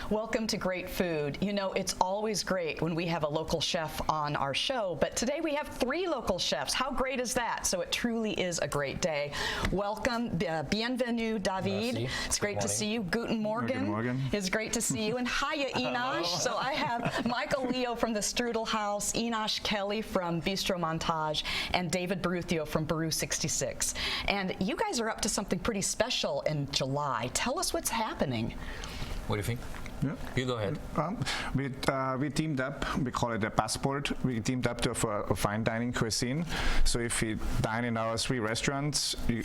Welcome to Great Food. You know, it's always great when we have a local chef on our show, but today we have 3 local chefs. How great is that? So it truly is a great day. Welcome, bienvenue, David. Merci. It's great to see you. Guten Morgen. Guten Morgen. It's great to see you. And hiya, Enosh. So I have Michael Leo from the Strudel House, Enosh Kelly from Bistro Montage, and David Barruthio from Baru 66. And you guys are up to something pretty special in July. Tell us what's happening. What do you think? Yeah. You go ahead. We teamed up, we call it a passport. We teamed up for a fine dining cuisine. So if you dine in our 3 restaurants, you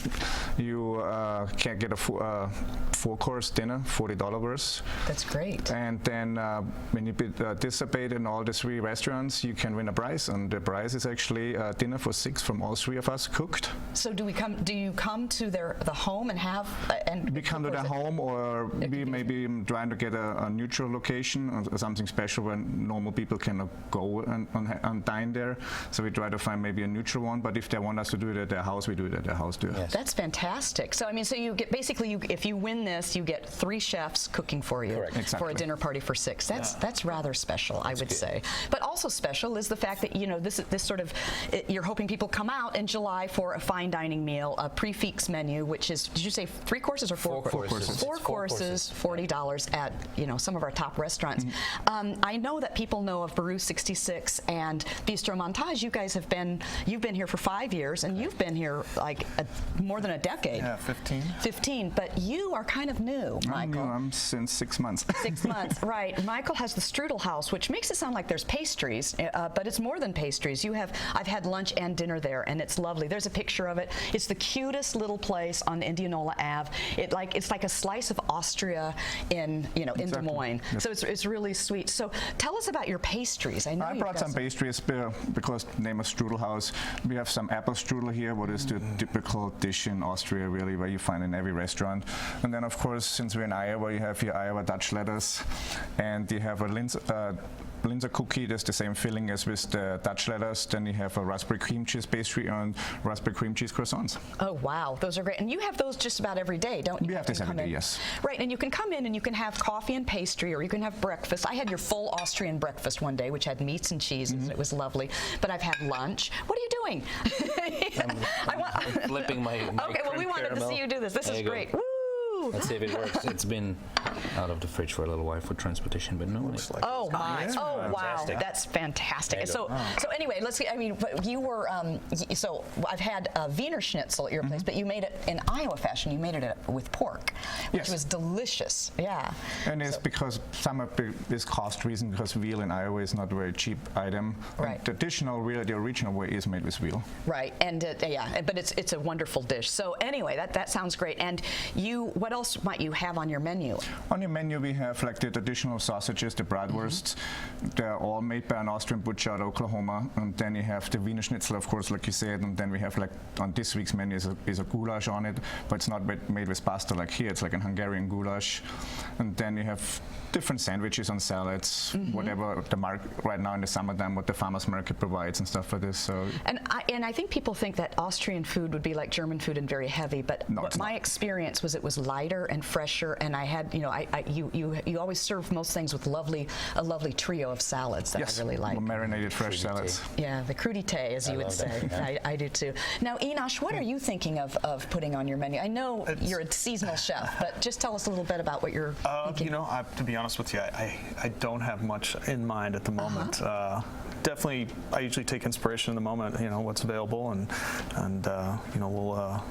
can get a 4-course dinner, $40 worth. That's great. And then when you participate in all the 3 restaurants, you can win a prize. And the prize is actually a dinner for 6 from all 3 of us cooked. So do you come to the home and have we come to the home, or we maybe trying to get a neutral location or something special where normal people cannot go and dine there. So we try to find maybe a neutral one. But if they want us to do it at their house, we do it at their house too. Yes. That's fantastic. So I mean, so you get basically, if you win this, you get 3 chefs cooking for you. Correct. Exactly. For a dinner party for 6. That's rather special, I would say. But also special is the fact that, you know, this sort of, you're hoping people come out in July for a fine dining meal, a prix fixe menu, which is, did you say 3 courses or 4 courses? 4 courses, $40 at, you know, some of our top restaurants. I know that people know of Baru 66 and Bistro Montage. You guys you've been here for 5 years, and you've been here like more than a decade. Yeah, 15. 15, but you are kind of new, Michael. I'm since 6 months. 6 months, right. Michael has the Strudel House, which makes it sound like there's pastries, but it's more than pastries. I've had lunch and dinner there, and it's lovely. There's a picture of it. It's the cutest little place on Indianola Ave. It's like a slice of Austria in Des Moines. Yep. So it's really sweet. So tell us about your pastries. I brought some pastries because the name is Strudel House. We have some apple strudel here, what is the typical dish in Austria, really, where you find in every restaurant. And then, of course, since we're in Iowa, you have your Iowa Dutch lettuce, and you have a Linzer cookie. That's the same filling as with the Dutch lettuce. Then you have a raspberry cream cheese pastry and raspberry cream cheese croissants. Oh, wow. Those are great. And you have those just about every day, don't you? We have this every day, yes. Right, and you can come in and you can have coffee and pastry, or you can have breakfast. I had your full Austrian breakfast one day, which had meats and cheeses. It was lovely. But I've had lunch. What are you doing? I'm flipping my Okay, well, we wanted to see you do this. This is great. Woo! Let's see if it works. It's been out of the fridge for a little while for transportation, but no. Like Oh my! Yeah. Oh wow! Fantastic. That's fantastic. There you So go. so anyway, let's. I mean, but you were. So I've had Wiener Schnitzel at your place, but you made it in Iowa fashion. You made it with pork, which Yes. was delicious. Yeah. And it's because some of this cost reason, because veal in Iowa is not a very cheap item. Right. And the original way is made with veal. Right, and but it's a wonderful dish. So anyway, that sounds great. And what else might you have on your menu? On your menu, we have like the traditional sausages, the bratwursts. They're all made by an Austrian butcher out of Oklahoma. And then you have the Wiener Schnitzel, of course, like you said. And then we have, like, on this week's menu is a goulash on it, but it's not made with pasta like here. It's like an Hungarian goulash. And then you have different sandwiches and salads, whatever the market right now in the summertime, what the farmers market provides and stuff like this. So. And I think people think that Austrian food would be like German food and very heavy, but No, what my experience was, it was lighter and fresher, and I had, you always serve most things with a lovely trio of salads that Yes, I really like. marinated fresh salads. Yeah, the crudité, as you would love say. that. I do too. Now, Enosh, what are you thinking of putting on your menu? I know you're a seasonal chef, but just tell us a little bit about what you're thinking. You know, to be honest with you, I don't have much in mind at the moment. Definitely, I usually take inspiration in the moment. You know what's available, and we'll.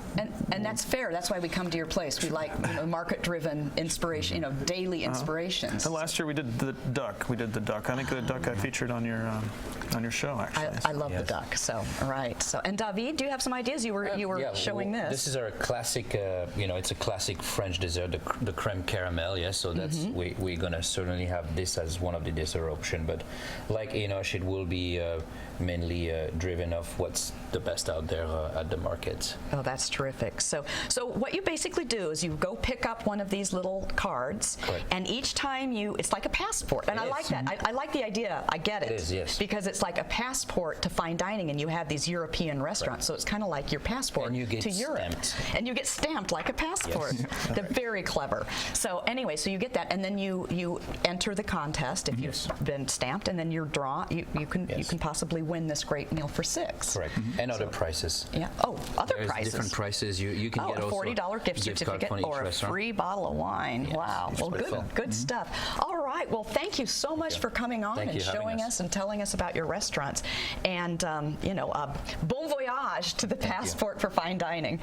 And that's fair. That's why we come to your place. We like market-driven inspiration. Daily inspirations. And last year we did the duck. I think the duck I featured on your show, actually. I love the duck. So right. So and David, do you have some ideas? You were showing this. This is our classic. It's a classic French dessert, the crème caramel. Yes, so that's we're gonna certainly have this as one of the dessert option. But like Enosh, it will be mainly driven off what's the best out there at the market. Oh, that's terrific. So what you basically do is you go pick up one of these little cards, Correct. and each time it's like a passport. And I It like is. that. I like the idea. I get it. It is, yes. Because it's like a passport to fine dining, and you have these European restaurants. So it's kind of like your passport And you get to Europe. stamped. And you get stamped like a passport. They're very clever. So anyway, so you get that, and then you enter the contest if you've been stamped, and then you're drawn. You can Yes. possibly win this great meal for 6. Correct. And other prices. Yeah. Oh, other There's prices. different prices. You can Oh, get a also $40 gift card certificate from each or a restaurant. free bottle of wine. Yes, Wow. it's Well, quite good, fun. good stuff. All right. Well, thank you so much for coming on Thank and you for having showing us. us and telling us about your restaurants. And, bon voyage to the Passport for Fine Dining.